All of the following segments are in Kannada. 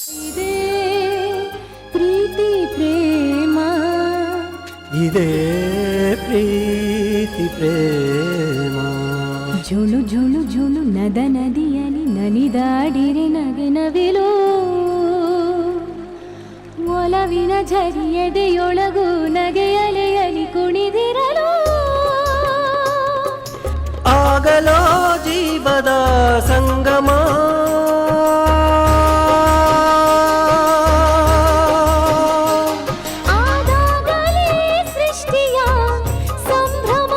ಇದೇ ಪ್ರೀತಿ ಪ್ರೇಮ, ಇದೇ ಪ್ರೀತಿ ಪ್ರೇಮ. ಜುಳು ಜುಳು ಜುಳು ನದ ನದಿಯಲಿ ನನಿದಾಡಿರೆ ನಗೆ ನವಿಲು, ಒಲವಿನ ಝರಿಯದೆಯೊಳಗು ನಗೆಯಲೆಯಲಿ ಕುಣಿದಿರಲು. ಆಗಲೋ ಜೀವದ ಸಂಗಮ, ಆದಾಗಲೇ ಸೃಷ್ಟಿಯ ಸಂಭ್ರಮ.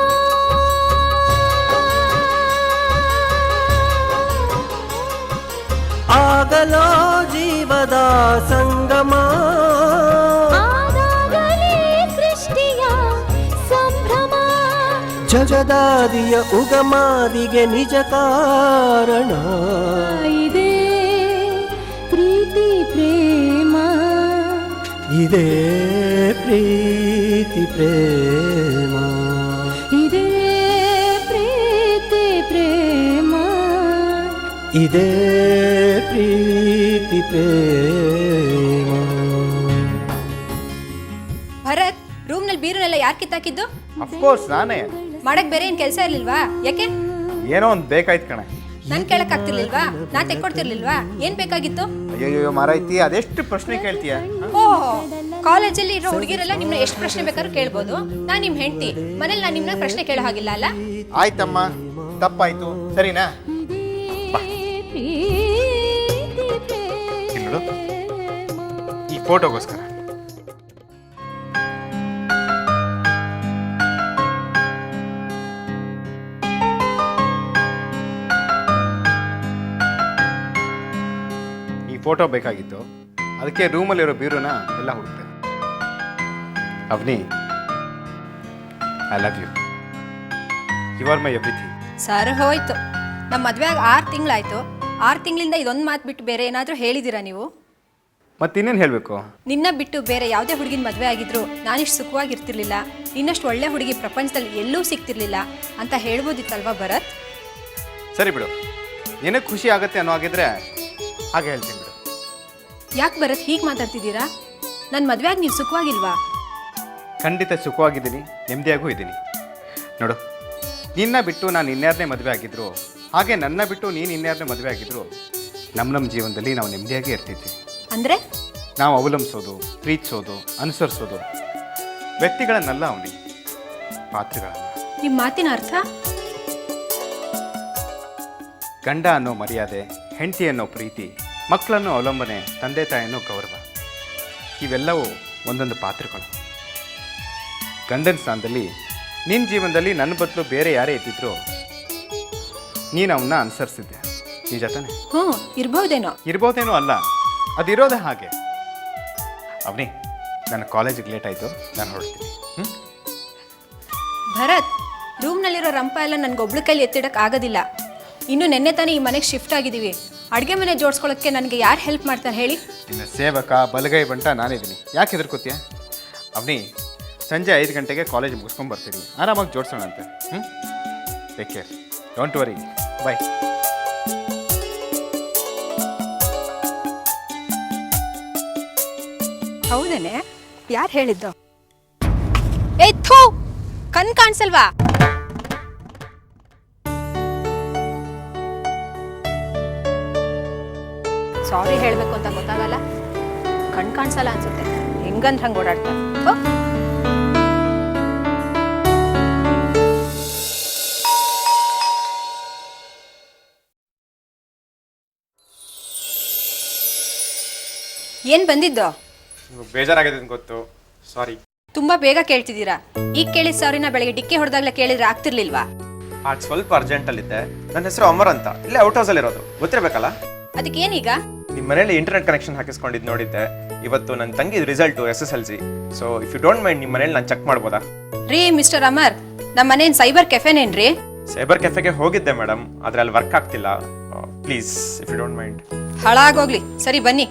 ಆಗಲೋ ಜೀವದ ಸಂಗಮ, ಆದಾಗಲೇ ಸೃಷ್ಟಿಯ ಸಂಭ್ರಮ. ಜಗದಾದಿಯ ಉಗಮಾದಿಗೆ ನಿಜ ಕಾರಣ. ಇದೇ ಪ್ರೀತಿ ಪ್ರೇಮ, ಇದೇ ಪ್ರೀತಿ ಪ್ರೇಮ. ಇದೇ ಪ್ರೀತಿ ಪ್ರೇಮ. ಇದೇ ಪ್ರೀತಿ ಪ್ರೇಮ. ಭರತ್, ರೂಮ್ನಲ್ಲಿ ಬೀರುನೆಲ್ಲ ಯಾರು ಕಿತ್ತಾಕಿದ್ದು? ಅಫ್ಕೋರ್ಸ್ ನಾನೇ. ಮಾಡಕ್ ಬೇರೆ ಏನ್ ಕೆಲಸ ಇರ್ಲಿಲ್ವಾ? ಯಾಕೆ? ಏನೋ ಒಂದು ಬೇಕಾಯ್ತು ಕಣೆ. ನನ್ ಕೇಳಕ್ ಆಗ್ತಿರ್ಲಿಲ್ವಾ? ನಾ ತೆಕ್ಕೊಡ್ತಿರ್ಲಿಲ್ವಾ? ಏನ್ ಬೇಕಾಗಿತ್ತು? ಅಯ್ಯೋ ಮಾರಾಯ್ತಿ, ಅದೆಷ್ಟು ಪ್ರಶ್ನೆ ಕೇಳ್ತೀಯ? ಓಹೋ, ಕಾಲೇಜಲ್ಲಿ ಇರೋ ಹುಡುಗಿರೆಲ್ಲ ನಿಮ್ನ ಎಷ್ಟು ಪ್ರಶ್ನೆ ಬೇಕಾದ್ರೂ ಕೇಳ್ಬೋದು. ನಾನ್ ನಿಮ್ ಹೆಂಡತಿ, ಮನೇಲಿ ನಾನ್ ನಿಮ್ನ ಪ್ರಶ್ನೆ ಕೇಳೋ ಹಾಗಿಲ್ಲ ಅಲ್ಲ? ಆಯ್ತಮ್ಮ, ತಪ್ಪಾಯ್ತು, ಸರಿನಾ? ನೋಡು, ಈ ಫೋಟೋಗೋಸ್ಕರ ಫೋಟೋ ಬೇಕಾಗಿತ್ತು. ಅದಕ್ಕೆ ರೂಮಲ್ಲಿರೋ ಬೀರುನ ಎಲ್ಲ ಹುಡುಕ್ತೆ. Avani, I love you. You are my everything. ಸರ್ ಹೋಯ್ತು, ನಮ್ಮ ಮದ್ವೆ ಆಗಿ 6 ತಿಂಗಳಾಯ್ತು. 6 ತಿಂಗಳಿಂದ ಇದೊಂದು ಮಾತು ಬಿಟ್ಟು ಬೇರೆ ಏನಾದರೂ ಹೇಳಿದ್ದೀರಾ ನೀವು? ಮತ್ತಿನ್ನೇನು ಹೇಳಬೇಕು? ನಿನ್ನ ಬಿಟ್ಟು ಬೇರೆ ಯಾವುದೇ ಹುಡುಗಿನ ಮದುವೆ ಆಗಿದ್ರು ನಾನಿಷ್ಟು ಸುಖವಾಗಿರ್ತಿರ್ಲಿಲ್ಲ, ನಿನ್ನಷ್ಟು ಒಳ್ಳೆ ಹುಡುಗಿ ಪ್ರಪಂಚದಲ್ಲಿ ಎಲ್ಲೂ ಸಿಗ್ತಿರ್ಲಿಲ್ಲ ಅಂತ ಹೇಳ್ಬೋದಿತ್ತಲ್ವಾ ಭರತ್? ಸರಿ ಬಿಡು, ನಿನಗೆ ಖುಷಿ ಆಗುತ್ತೆ ಅನ್ನೋ ಆಗಿದ್ರೆ ಹಾಗೆ ಹೇಳ್ತೀನಿ ಬಿಡು. ಯಾಕೆ ಭರತ್ ಹೀಗೆ ಮಾತಾಡ್ತಿದ್ದೀರಾ? ನನ್ನ ಮದುವೆಯಾಗಿ ನೀವು ಸುಖವಾಗಿಲ್ವಾ? ಖಂಡಿತ ಸುಖವಾಗಿದ್ದೀನಿ, ನೆಮ್ಮದಿಯಾಗೂ ಇದ್ದೀನಿ. ನೋಡು, ನಿನ್ನ ಬಿಟ್ಟು ನಾನು ಇನ್ಯಾರನ್ನೇ ಮದುವೆ ಆಗಿದ್ರು, ಹಾಗೆ ನನ್ನ ಬಿಟ್ಟು ನೀನು ಇನ್ಯಾರನ್ನೇ ಮದುವೆ ಆಗಿದ್ರು, ನಮ್ಮ ಜೀವನದಲ್ಲಿ ನಾವು ನೆಮ್ಮದಿಯಾಗೇ ಇರ್ತಿದ್ವಿ. ಅಂದರೆ ನಾವು ಅವಲಂಬಿಸೋದು, ಪ್ರೀತಿಸೋದು, ಅನುಸರಿಸೋದು ವ್ಯಕ್ತಿಗಳನ್ನೆಲ್ಲ ಅವನಿ, ಪಾತ್ರಗಳನ್ನ. ನಿಮ್ಮ ಮಾತಿನ ಅರ್ಥ? ಗಂಡ ಅನ್ನೋ ಮರ್ಯಾದೆ, ಹೆಂಡತಿ ಅನ್ನೋ ಪ್ರೀತಿ, ಮಕ್ಕಳನ್ನೋ ಅವಲಂಬನೆ, ತಂದೆ ತಾಯಿ ಅನ್ನೋ ಗೌರವ, ಇವೆಲ್ಲವೂ ಒಂದೊಂದು ಪಾತ್ರಗಳು. ಗಂಡನ ಸ್ಥಾನದಲ್ಲಿ ನಿನ್ನ ಜೀವನದಲ್ಲಿ ನನ್ನ ಬದಲು ಬೇರೆ ಯಾರೇ ಇದ್ದಿದ್ರು ನೀನು ಅವನ್ನ ಅನುಸರಿಸಿದ್ದೆ, ನಿಜ ತಾನೆ? ಹ್ಞೂ, ಇರ್ಬೋದೇನೋ ಅಲ್ಲ, ಅದಿರೋದೇ ಹಾಗೆ. ಅವನಿ, ನನ್ನ ಕಾಲೇಜಿಗೆ ಲೇಟ್ ಆಯಿತು, ನಾನು ಹೊರಡ್ತೀನಿ. ಭರತ್, ರೂಮ್ನಲ್ಲಿರೋ ರಂಪ ಎಲ್ಲ ನನಗೊಬ್ಳು ಕೈಲಿ ಎತ್ತಿಡಕ್ಕೆ ಆಗೋದಿಲ್ಲ. ಇನ್ನು ನೆನ್ನೆ ತಾನೇ ಈ ಮನೆಗೆ ಶಿಫ್ಟ್ ಆಗಿದ್ದೀವಿ. ಅಡುಗೆ ಮನೆ ಜೋಡಿಸ್ಕೊಳ್ಳೋಕ್ಕೆ ನನಗೆ ಯಾರು ಹೆಲ್ಪ್ ಮಾಡ್ತಾರೆ ಹೇಳಿ? ಇನ್ನು ಸೇವಕ ಬಲಗೈ ಬಂಟ ನಾನಿದ್ದೀನಿ, ಯಾಕೆ ಹೆದರ್ಕೋತೀಯ? ಅವನಿ, ಸಂಜೆ 5 ಗಂಟೆಗೆ ಕಾಲೇಜ್ ಮುಗಿಸ್ಕೊಂಡು ಬರ್ತೀನಿ, ಆರಾಮಾಗಿ ಜೋಡಿಸೋಣ ಅಂತೆ. ಟೇಕ್ ಕೇರ್, ಡೋಂಟ್ ವರಿ, ಬಾಯ್. ಹೌದೇನೆ? ಯಾರು ಹೇಳಿದ್ದು? ಏ ಥೂ, ಕಣ್ ಕಾಣಿಸಲ್ವಾ? ಸಾರಿ ಹೇಳಬೇಕು ಅಂತ ಗೊತ್ತಾಗಲ್ಲ, ಕಣ್ ಕಾಣಿಸಲ್ಲ ಅನ್ಸುತ್ತೆ. ಹೆಂಗಂದ್ರೆ ಹಂಗೆ ಓಡಾಡ್ತಾರೆ. ಏನ್ ಬಂದಿದ್ದು? ಬೇಜಾರಾಗಿದೆ ಗೊತ್ತು, ಸಾರಿ. ತುಂಬಾ ಬೇಗ ಕೇಳ್ತಿದ್ದೀರಾ. ಈಗ ಕೇಳಿದ ಸಾರಿನ ಬೆಳಗ್ಗೆ ಡಿಕ್ಕೆ ಹೊಡೆದಾಗ್ಲೇ ಕೇಳಿದ್ರೆ ಆಗ್ತಿರ್ಲಿಲ್ವಾ? ಅದು ಸ್ವಲ್ಪ ಅರ್ಜೆಂಟಲ್ಲಿದ್ದೆ. ನನ್ನ ಹೆಸರು ಅಮರ್ ಅಂತ, ಇಲ್ಲೇ ಔಟ್ ಹೌಸಲ್ಲಿ ಇರೋದು, ಗೊತ್ತಿರಬೇಕಲ್ಲ? ಅದಕ್ಕೆ ಏನೀಗ? ನಿಮ್ಮ ಮನೇಲಿ ಇಂಟರ್ನೆಟ್ ಕನೆಕ್ಷನ್ ಹಾಕಿಸ್ಕೊಂಡಿದ್ದು ನೋಡಿದ್ದೆ. ಇವತ್ತು ನನ್ನ ತಂಗಿ result SSLC. So if you don't mind, ನಿಮ್ಮ ಮನೇಲಿ ನಾನು ಚೆಕ್ ಮಾಡ್ಬೋದಾ? ರೀ ಮಿಸ್ಟರ್ ಅಮರ್, ನಮ್ಮ ಮನೇನ್ ಸೈಬರ್ ಕೆಫೆನೇನ್ರಿ? ಸೈಬರ್ ಕೆಫೆಗೆ ಹೋಗಿದ್ದೆ ಮೇಡಮ್, ಆದರೆ ಅಲ್ಲಿ ವರ್ಕ್ ಆಗ್ತಿಲ್ಲ. Please if you don't mind. ಹಾಳಾಗೋಗ್ಲಿ, ಸರಿ ಬನ್ನಿ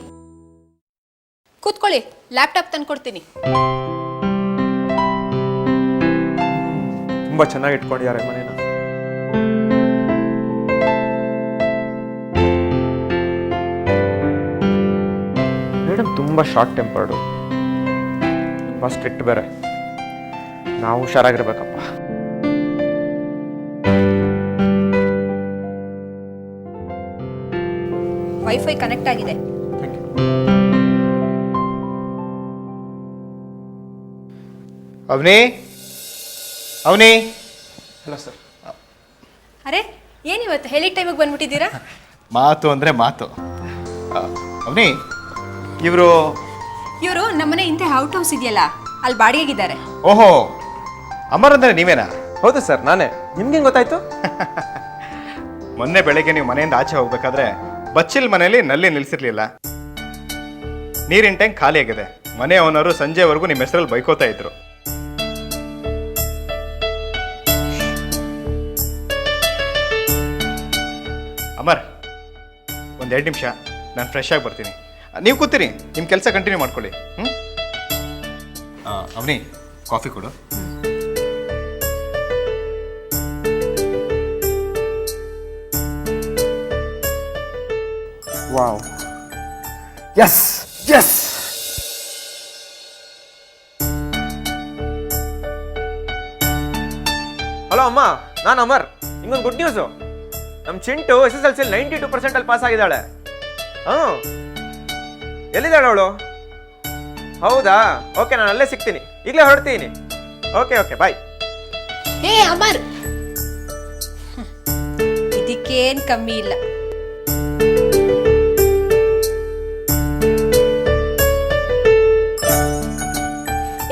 ಕೂತ್ಕೊಳ್ಳಿ, ಲ್ಯಾಪ್ಟಾಪ್ ತಂದ್ಕೊಡ್ತೀನಿ. ತುಂಬ ಚೆನ್ನಾಗಿ ಇಟ್ಕೊಂಡಿದ್ದಾರೆ ಮನೇನ. ತುಂಬ ಶಾರ್ಟ್ ಟೆಂಪರ್ಡು, ತುಂಬ ಸ್ಟ್ರಿಕ್ಟ್ ಬೇರೆ. ನಾವು ಹುಷಾರಾಗಿರ್ಬೇಕಪ್ಪ. ವೈಫೈ ಕನೆಕ್ಟ್ ಆಗಿದೆ. ಅವನಿ ಅವನಿ. Hello sir. ಅರೆ ಏನಿವತ್ತು ಹೇಳಿದ ಟೈಮಿಗೆ ಬಂದ್ಬಿಟ್ಟಿದ್ದೀರಾ? ಮಾತು ಅಂದರೆ ಮಾತು. ಅವನಿ, ಇವರು ಇವರು ನಮ್ಮನೆ ಹಿಂದೆ ಔಟ್ ಹೌಸ್ ಇದೆಯಲ್ಲ, ಅಲ್ಲಿ ಬಾಡಿಗೆಗಿದ್ದಾರೆ. ಓಹೋ, ಅಮರ್ ಅಂದರೆ ನೀವೇನಾ? ಹೌದು ಸರ್, ನಾನೇ. ನಿಮ್ಗೆ ಗೊತ್ತಾಯ್ತು? ಮೊನ್ನೆ ಬೆಳಗ್ಗೆ ನೀವು ಮನೆಯಿಂದ ಆಚೆ ಹೋಗ್ಬೇಕಾದ್ರೆ ಬಚ್ಚಿಲ್ ಮನೆಯಲ್ಲಿ ನಲ್ಲಿ ನಿಲ್ಸಿರ್ಲಿಲ್ಲ. ನೀರಿನ ಟ್ಯಾಂಕ್ ಖಾಲಿ ಆಗಿದೆ. ಮನೆ ಓನರು ಸಂಜೆವರೆಗೂ ನಿಮ್ಮ ಹೆಸರಲ್ಲಿ ಬೈಕೋತಾ ಇದ್ರು. ಅಮರ್, ಒಂದು 2 ನಿಮಿಷ, ನಾನು ಫ್ರೆಶ್ ಆಗಿ ಬರ್ತೀನಿ. ನೀವು ಕೂತೀರಿ, ನಿಮ್ಮ ಕೆಲಸ ಕಂಟಿನ್ಯೂ ಮಾಡ್ಕೊಳ್ಳಿ. ಅವನಿ, ಕಾಫಿ ಕೊಡು. Wow, yes yes. ಹಲೋ ಅಮ್ಮ, ನಾನು ಅಮರ್. ಇನ್ನೊಂದು ಗುಡ್ ನ್ಯೂಸು. ನಮ್ಮ ಚಿಂಟು SSLC 92% ಪಾಸ್ ಆಗಿದ್ದಾಳೆ. ಹಾಂ, ಎಲ್ಲಿದ್ದಾಳೆ ಅವಳು? ಹೌದಾ? ಓಕೆ, ನಾನು ಅಲ್ಲೇ ಸಿಗ್ತೀನಿ. ಈಗಲೇ ಹೊರಡ್ತೀನಿ. ಓಕೆ ಓಕೆ, ಬಾಯ್. ಹೇ ಅಮರ್, ಇದಕ್ಕೇನು ಕಮ್ಮಿ ಇಲ್ಲ.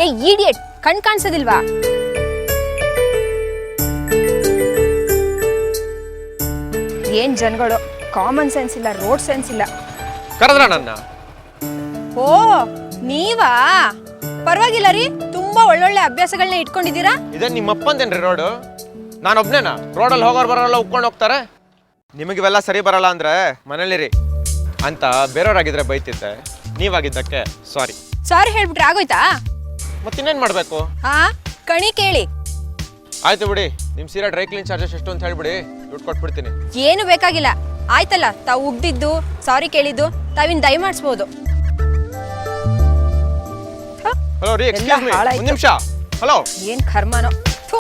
ಏ ಈಡಿಯಟ್, ಕಣ್ ಕಾಣಿಸೋದಿಲ್ವಾ? ಏನ್ ಜನಗಳು, ಕಾಮನ್ ಸೆನ್ಸ್ ಇಲ್ಲ, ರೋಡ್ ಸೆನ್ಸ್ ಇಲ್ಲ. ಕರೆದ್ರ ನನ್ನ? ಓ ನೀವಾ? ಪರವಾಗಿಲ್ಲ ರೀ, ತುಂಬಾ ಒಳ್ಳೊಳ್ಳೆ ಅಭ್ಯಾಸಗಳನ್ನ ಇಟ್ಕೊಂಡಿದ್ದೀರಾ. ಇದೇ ನಿಮ್ಮ ಅಪ್ಪಂದೇನ್ರಿ ರೋಡು? ನಾನು ಒಬ್ನೇನಾ ರೋಡಲ್ಲಿ ಹೋಗೋರು ಬರೋಲ್ಲ ಉಕ್ಕೊಂಡು ಹೋಗ್ತಾರೆ? ನಿಮಗೆ ಇವೆಲ್ಲ ಸರಿ ಬರಲ್ಲ ಅಂದ್ರೆ ಮನೇಲಿರಿ ಅಂತ ಬೇರೆಯವ್ರಾಗಿದ್ರೆ ಬೈತಿದ್ದೆ. ನೀವಾಗಿದ್ದಕ್ಕೆ ಸಾರಿ. ಸಾರಿ ಹೇಳ್ಬಿಟ್ರೆ ಆಗೋಯ್ತಾ? ಮತ್ತಿನ್ನೇನು ಮಾಡಬೇಕು? ಹಾ, ಕಣಿ ಕೇಳಿ. ಆಯ್ತು ಬಿಡಿ, ನಿಮ್ಮ ಸೀರೆ ಡ್ರೈ ಕ್ಲೀನ್ ಚಾರ್ಜಸ್ ಎಷ್ಟು ಅಂತ ಹೇಳ್ಬಿಡಿ, ದುಡ್ಡು ಕೊಟ್ಬಿಡ್ತೀನಿ. ಏನು ಬೇಕಾಗಿಲ್ಲ, ಆಯ್ತಲ್ಲ. ತಾವು ಉಗ್ದಿದ್ದು, ಸಾರಿ ಕೇಳಿದ್ದು, ತಾವಿನ್ ದಯ ಮಾಡಿಸ್ಬೋದು. ಹಲೋ ರೀ, ಎಕ್ಸ್ಕ್ಯೂಸ್ ಮೀ, ಒಂದು ನಿಮಿಷ. ಹಲೋ. ಏನ್ ಕರ್ಮನೋ. ಥು.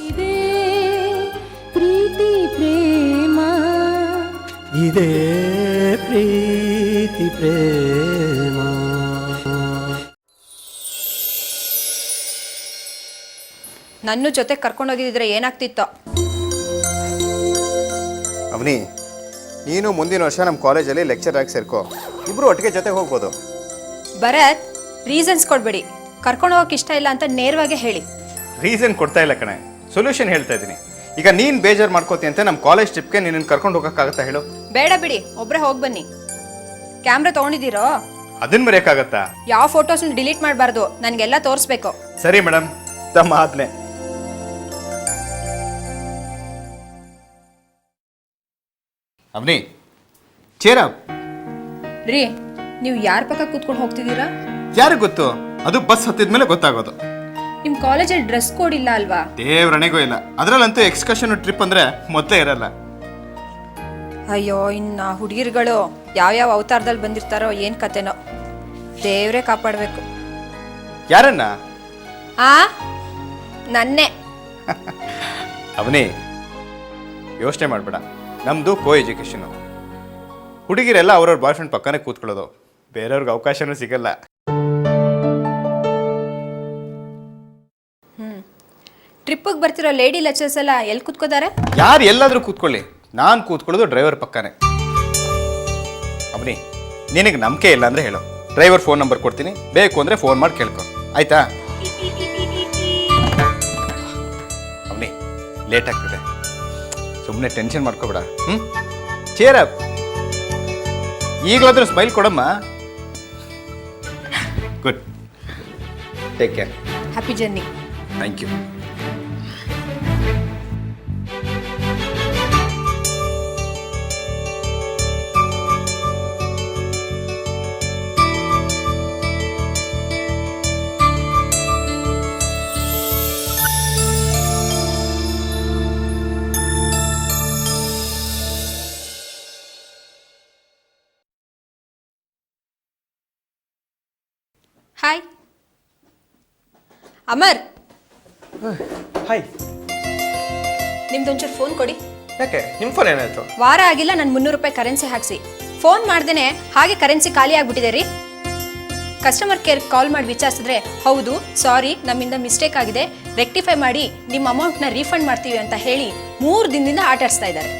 ಇದೇ ಪ್ರೀತಿ ಪ್ರೇಮ, ಇದೇ ಪ್ರೀತಿ ಪ್ರೇಮ. ನನ್ನ ಜೊತೆ ಕರ್ಕೊಂಡೋಗಿದ್ರೆ ಏನಾಗ್ತಿತ್ತೋ. ಅವನಿ, ನೀನು ಮುಂದಿನ ವರ್ಷ ನಮ್ಮ ಕಾಲೇಜಲ್ಲಿ ಲೆಕ್ಚರ್ ಆಗಿ ಸೇರ್ಕೋ. ಇಬ್ರು ಒಟ್ಟಿಗೆ ಜೊತೆ ಹೋಗ್ಬೋದು. ಭರತ್, ರೀಸನ್ಸ್ ಕೊಡ್ಬೇಡಿ. ಕರ್ಕೊಂಡು ಹೋಗಕ್ಕೆ ಇಷ್ಟ ಇಲ್ಲ ಅಂತ ನೇರವಾಗಿ ಹೇಳಿ. ರೀಸನ್ ಕೊಡ್ತಾ ಇಲ್ಲ ಕಣೆ, ಸೊಲ್ಯೂಷನ್ ಹೇಳ್ತಾ ಇದ್ದೀನಿ. ಈಗ ನೀನು ಬೇಜಾರು ಮಾಡ್ಕೋತಿ ಅಂತ ನಮ್ಮ ಕಾಲೇಜ್ ಟ್ರಿಪ್ಗೆ ನಿನ್ನ ಕರ್ಕೊಂಡು ಹೋಗೋಕ್ಕಾಗತ್ತಾ ಹೇಳು? ಬೇಡ ಬಿಡಿ, ಒಬ್ಬರೇ ಹೋಗಿ ಬನ್ನಿ. ಕ್ಯಾಮ್ರಾ ತೊಗೊಂಡಿದ್ದೀರೋ? ಅದನ್ನ ಮರೆಯೋಕ್ಕಾಗತ್ತಾ? ಯಾವ ಫೋಟೋಸ್ನ ಡಿಲೀಟ್ ಮಾಡಬಾರ್ದು, ನನಗೆಲ್ಲ ತೋರಿಸ್ಬೇಕು. ಸರಿ ಮೇಡಮ್, ತಮ್ಮ ಆಜ್ಞೆ. ಅವನಿ, ಚೇರ. ರೀ, ನೀವು ಯಾರ ಪಕ್ಕ ಕೂತ್ಕೊಂಡು ಹೋಗ್ತಿದ್ದೀರಾ? ಯಾರಿಗೆ ಗೊತ್ತು? ಅದು ಬಸ್ ಹತ್ತಿದ ಮೇಲೆ ಗೊತ್ತಾಗೋದು. ನಿಮ್ಮ ಕಾಲೇಜಲ್ಲಿ ಡ್ರೆಸ್ ಕೋಡ್ ಇಲ್ಲ ಅಲ್ವಾ? ದೇವ್ರಣೆಗೂ ಇಲ್ಲ. ಅದರಲ್ಲಂತೂ ಎಕ್ಸ್ಕರ್ಷನ್ ಟ್ರಿಪ್ ಅಂದ್ರೆ ಮೊದಲೇ ಇರಲ್ಲ. ಅಯ್ಯೋ, ಇನ್ನ ಹುಡುಗಿರುಗಳು ಯಾವ್ಯಾವ ಅವತಾರದಲ್ಲಿ ಬಂದಿರ್ತಾರೋ ಏನ್ ಕತೆನೋ. ದೇವ್ರೇ ಕಾಪಾಡಬೇಕು. ಯಾರನ್ನ? ಆ ನನ್ನೇ. ಅವನೇ, ಯೋಚನೆ ಮಾಡಬೇಡ. ನಮ್ಮದು ಕೋ ಎಜುಕೇಷನು. ಹುಡುಗಿರೆಲ್ಲ ಅವ್ರವ್ರ ಬಾಯ್ ಫ್ರೆಂಡ್ ಪಕ್ಕನೇ ಕೂತ್ಕೊಳ್ಳೋದು. ಬೇರೆಯವ್ರಿಗೆ ಅವಕಾಶನೂ ಸಿಗಲ್ಲ. ಟ್ರಿಪ್ಪಿಗೆ ಬರ್ತಿರೋ ಲೇಡಿ ಲೆಕ್ಚರ್ಸ್ ಎಲ್ಲ ಎಲ್ಲಿ ಕೂತ್ಕೋತಾರೆ? ಯಾರು ಎಲ್ಲಾದರೂ ಕೂತ್ಕೊಳ್ಳಿ, ನಾನು ಕೂತ್ಕೊಳ್ಳೋದು ಡ್ರೈವರ್ ಪಕ್ಕನೇ. ಅವನಿ, ನಿನಗೆ ನಂಬಿಕೆ ಇಲ್ಲ ಅಂದರೆ ಹೇಳು, ಡ್ರೈವರ್ ಫೋನ್ ನಂಬರ್ ಕೊಡ್ತೀನಿ, ಬೇಕು ಅಂದರೆ ಫೋನ್ ಮಾಡಿ ಕೇಳ್ಕೊ, ಆಯ್ತಾ? ಅವನಿ, ಲೇಟ್ ಆಗ್ತದೆ, ಸುಮ್ಮನೆ ಟೆನ್ಷನ್ ಮಾಡ್ಕೋಬೇಡ. ಚೇರ, ಈಗಲಾದ್ರೂ ಸ್ಮೈಲ್ ಕೊಡಮ್ಮ. Good, take care. Happy journey. Thank you. Hi Amar, hi. ನಿಮ್ದೊಂಚೂರು ಫೋನ್ ಕೊಡಿ. ಯಾಕೆ ನಿಮ್ಮ ಫೋನ್ ಏನಾಯ್ತು? ವಾರ ಆಗಿಲ್ಲ, ನಾನು 300 ರೂಪಾಯಿ ಕರೆನ್ಸಿ ಹಾಕ್ಸಿ. ಫೋನ್ ಮಾಡ್ದೇನೆ ಹಾಗೆ ಕರೆನ್ಸಿ ಖಾಲಿ ಆಗ್ಬಿಟ್ಟಿದೆ ರೀ. ಕಸ್ಟಮರ್ ಕೇರ್ ಕಾಲ್ ಮಾಡಿ ವಿಚಾರಿಸಿದ್ರೆ, ಹೌದು ಸಾರಿ ನಮ್ಮಿಂದ ಮಿಸ್ಟೇಕ್ ಆಗಿದೆ, ರೆಕ್ಟಿಫೈ ಮಾಡಿ ನಿಮ್ಮ ಅಮೌಂಟ್ನ ರೀಫಂಡ್ ಮಾಡ್ತೀವಿ ಅಂತ ಹೇಳಿ 3 ದಿನದಿಂದ ಆಟ ಆಡಿಸ್ತಾ ಇದ್ದಾರೆ.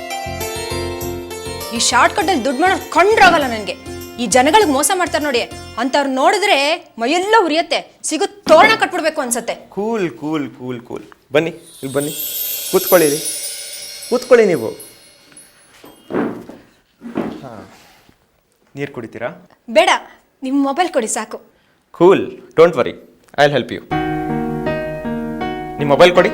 ಈ ಶಾರ್ಟ್ ಕಟ್ಟಲ್ಲಿ ದುಡ್ಡು ಮಾಡೋದು ಕೊಂಡ್ರಾಗಲ್ಲ ನನಗೆ. ಈ ಜನಗಳಿಗೆ ಮೋಸ ಮಾಡ್ತಾರೆ ನೋಡಿ, ಅಂಥವ್ರು ನೋಡಿದ್ರೆ ಮೈಯೆಲ್ಲ ಉರಿಯತ್ತೆ, ಸಿಗೋ ತೋರಣ ಕಟ್ಬಿಡ್ಬೇಕು ಅನ್ಸತ್ತೆ. Cool cool cool cool. ಬನ್ನಿ ಇಲ್ಲಿ ಬನ್ನಿ, ಕೂತ್ಕೊಳ್ಳಿ ಕೂತ್ಕೊಳ್ಳಿ ನೀವು. ಹಾಂ, ನೀರು ಕುಡಿತೀರಾ? ಬೇಡ, ನಿಮ್ಮ ಮೊಬೈಲ್ ಕೊಡಿ ಸಾಕು. Cool, don't worry, I will help you. ನಿಮ್ಮ ಮೊಬೈಲ್ ಕೊಡಿ.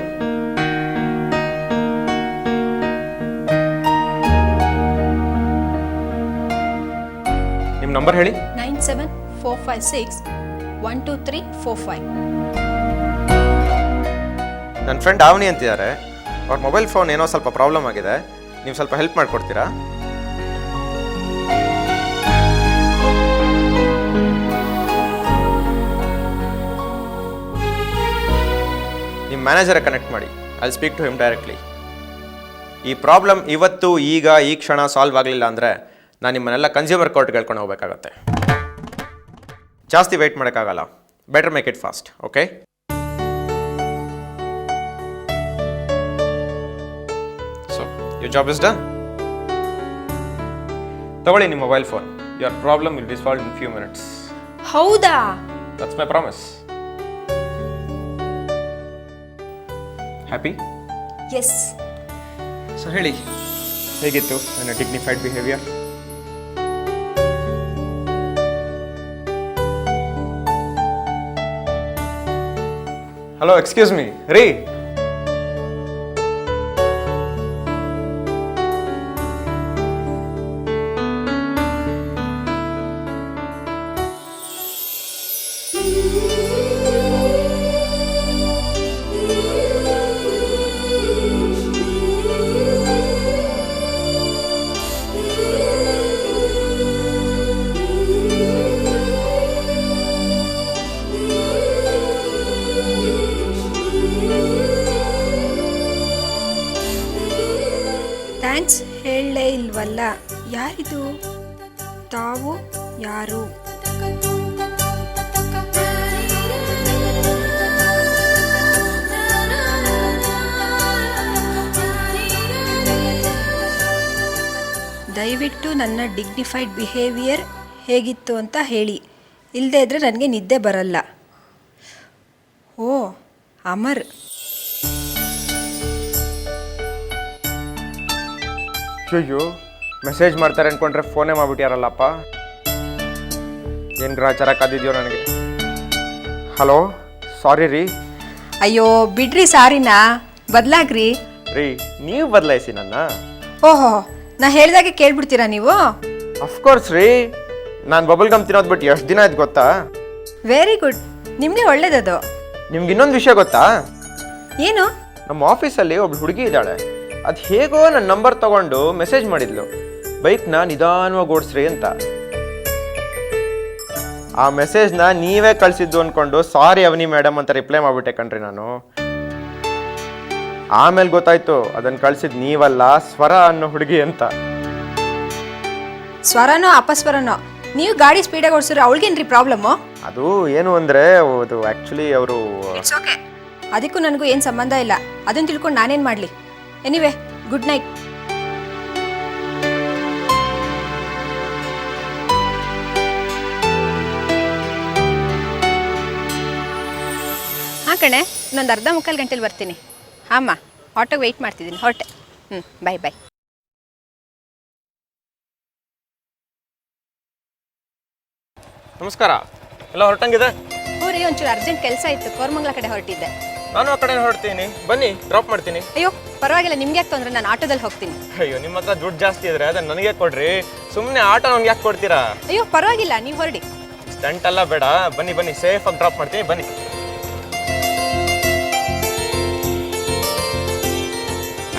ನಿಮ್ಮ ನಂಬರ್ ಹೇಳಿ. 9745612345. ನನ್ನ ಫ್ರೆಂಡ್ ಆವನಿ ಅಂತಿದ್ದಾರೆ, ಅವ್ರ ಮೊಬೈಲ್ ಫೋನ್ ಏನೋ ಸ್ವಲ್ಪ ಪ್ರಾಬ್ಲಮ್ ಆಗಿದೆ, ನೀವು ಸ್ವಲ್ಪ ಹೆಲ್ಪ್ ಮಾಡಿಕೊಡ್ತೀರಾ? ನಿಮ್ಮ ಮ್ಯಾನೇಜರ್ ಕನೆಕ್ಟ್ ಮಾಡಿ, I speak to him directly. ಈ ಪ್ರಾಬ್ಲಮ್ ಇವತ್ತು ಈಗ ಈ ಕ್ಷಣ ಸಾಲ್ವ್ ಆಗಲಿಲ್ಲ ಅಂದರೆ ನಾನು ನಿಮ್ಮನ್ನೆಲ್ಲ ಕನ್ಸ್ಯೂಮರ್ ಕೋರ್ಟ್ಗೆ ಹೇಳ್ಕೊಂಡು ಹೋಗಬೇಕಾಗತ್ತೆ. ಜಾಸ್ತಿ ವೆಯ್ಟ್ ಮಾಡೋಕ್ಕಾಗಲ್ಲ, better make it fast. Okay, so your job is done. ತಗೊಳ್ಳಿ ನಿಮ್ಮ mobile phone. Your problem will be solved in few minutes. ಹೌದಾ? That's my promise. Happy? Yes. So ಹೇಳಿ, ಹೇಗಿತ್ತು ನನ್ನ dignified behaviour? Hello, excuse me ರೀ. ಥ್ಯಾಂಕ್ಸ್ ಹೇಳಲೇ ಇಲ್ವಲ್ಲ. ಯಾರಿದು? ತಾವು ಯಾರು? ದಯವಿಟ್ಟು ನನ್ನ ಡಿಗ್ನಿಫೈಡ್ ಬಿಹೇವಿಯರ್ ಹೇಗಿತ್ತು ಅಂತ ಹೇಳಿ, ಇಲ್ಲದೇ ಇದ್ದರೆ ನನಗೆ ನಿದ್ದೆ ಬರಲ್ಲ. ಓ, ಅಮರ್. ಅಯ್ಯೋ, ಮೆಸೇಜ್ ಮಾಡ್ತಾರೆ ಅಂದ್ಕೊಂಡ್ರೆ ಫೋನೇ ಮಾಡ್ಬಿಟ್ಯಾರಲ್ಲಪ್ಪ. ಏನು ಗ್ರಾಚಾರ ಕಾದಿದ್ಯೋ ನನಗೆ. ಹಲೋ, ಸಾರಿ ರೀ. ಅಯ್ಯೋ ಬಿಡ್ರಿ, ಸಾರಿನಾ, ಬದಲಾಗ್ರಿ. ರೀ, ನೀವು ಬದಲಾಯಿಸಿ ನನ್ನ. ಓಹೋ, ನಾ ಹೇಳ್ದಾಗೆ ಕೇಳ್ಬಿಡ್ತೀರಾ ನೀವು? ಅಫ್ಕೋರ್ಸ್ ರೀ, ನಾನು ಬಬಲ್ ಗಮ್ ತಿನ್ನೋದು ಬಿಟ್ಟು ಎಷ್ಟು ದಿನ ಆಯ್ತು ಗೊತ್ತಾ? ವೆರಿ ಗುಡ್, ನಿಮಗೆ ಒಳ್ಳೇದದು. ನಿಮ್ಗೆ ಇನ್ನೊಂದು ವಿಷಯ ಗೊತ್ತಾ? ಏನು? ನಮ್ಮ ಆಫೀಸಲ್ಲಿ ಒಬ್ಳು ಹುಡುಗಿ ಇದ್ದಾಳೆ, ಅದು ಹೇಗೋ ನನ್ನ ನಂಬರ್ ತಗೊಂಡು ಮೆಸೇಜ್ ಮಾಡಿದ್ಲು, ಬೈಕ್ನ ನಿಧಾನವಾಗಿ ಓಡಿಸ್ರಿ ಅಂತ. ಆ ಮೆಸೇಜ್ನ ನೀವೇ ಕಳಿಸಿದ್ದು ಅಂದ್ಕೊಂಡು ಸಾರಿ ಅವನಿ ಮೇಡಮ್ ಅಂತ ರಿಪ್ಲೈ ಮಾಡಿಬಿಟ್ಟೆ ಕಣ್ರಿ ನಾನು. ಆಮೇಲೆ ಗೊತ್ತಾಯ್ತು ಅದನ್ನು ಕಳಿಸಿದ್ದು ನೀವಲ್ಲ, ಸ್ವರ ಅನ್ನೋ ಹುಡುಗಿ ಅಂತ. ಸ್ವರನೋ ಅಪಸ್ವರನೋ, ನೀವು ಗಾಡಿ ಸ್ಪೀಡಾಗಿ ಓಡಿಸಿದ್ರೆ ಅವಳಿಗೇನ್ರಿ ಪ್ರಾಬ್ಲಮ್ಮು? ಅದು ಏನು ಅಂದರೆ, ಅದು ಆ್ಯಕ್ಚುಲಿ ಅವರು. ಅದಕ್ಕೂ ನನಗೂ ಏನು ಸಂಬಂಧ ಇಲ್ಲ, ಅದನ್ನು ತಿಳ್ಕೊಂಡು ನಾನೇನು ಮಾಡಲಿ. Anyway, good night. ಹಾಂ ಕಣೆ, ಇನ್ನೊಂದು ಅರ್ಧ ಮುಕ್ಕಾಲು ಗಂಟೆಲಿ ಬರ್ತೀನಿ. ಹಾಂ, ಆಟೋಗೆ ವೆಯ್ಟ್ ಮಾಡ್ತಿದ್ದೀನಿ, ಹೊರಟೆ. ಬಾಯ್ ಬಾಯ್. ನಮಸ್ಕಾರ, ಎಲ್ಲ ಹೊರಟಂಗಿದೆ? ಊರಿಗೆ ಒಂಚೂರು ಅರ್ಜೆಂಟ್ ಕೆಲಸ ಇತ್ತು, ಕೋರಮಂಗಲ ಕಡೆ ಹೊರಟಿದ್ದೆ. ನಾನು ಆ ಕಡೆ ಹೊರಡ್ತೀನಿ, ಬನ್ನಿ ಡ್ರಾಪ್ ಮಾಡ್ತೀನಿ. ಅಯ್ಯೋ ಪರವಾಗಿಲ್ಲ, ನಿಮ್ಗೆ ಯಾಕೆ ತೊಂದರೆ, ನಾನು ಆಟೋದಲ್ಲಿ ಹೋಗ್ತೀನಿ. ಅಯ್ಯೋ, ನಿಮ್ಮ ಹತ್ರ ದುಡ್ಡು ಜಾಸ್ತಿ ಇದ್ರೆ ಅದನ್ನ ನನಗೆ ಕೊಡ್ರಿ, ಸುಮ್ಮನೆ ಆಟೋ ನಮ್ಗೆ ಯಾಕೆ ಕೊಡ್ತೀರಾ? ಅಯ್ಯೋ ಪರವಾಗಿಲ್ಲ, ನೀವು ಹೊರಡಿ. ಸ್ಟಂಟ್ ಎಲ್ಲ ಬೇಡ, ಬನ್ನಿ ಬನ್ನಿ, ಸೇಫಾಗಿ ಡ್ರಾಪ್ ಮಾಡ್ತೀನಿ, ಬನ್ನಿ.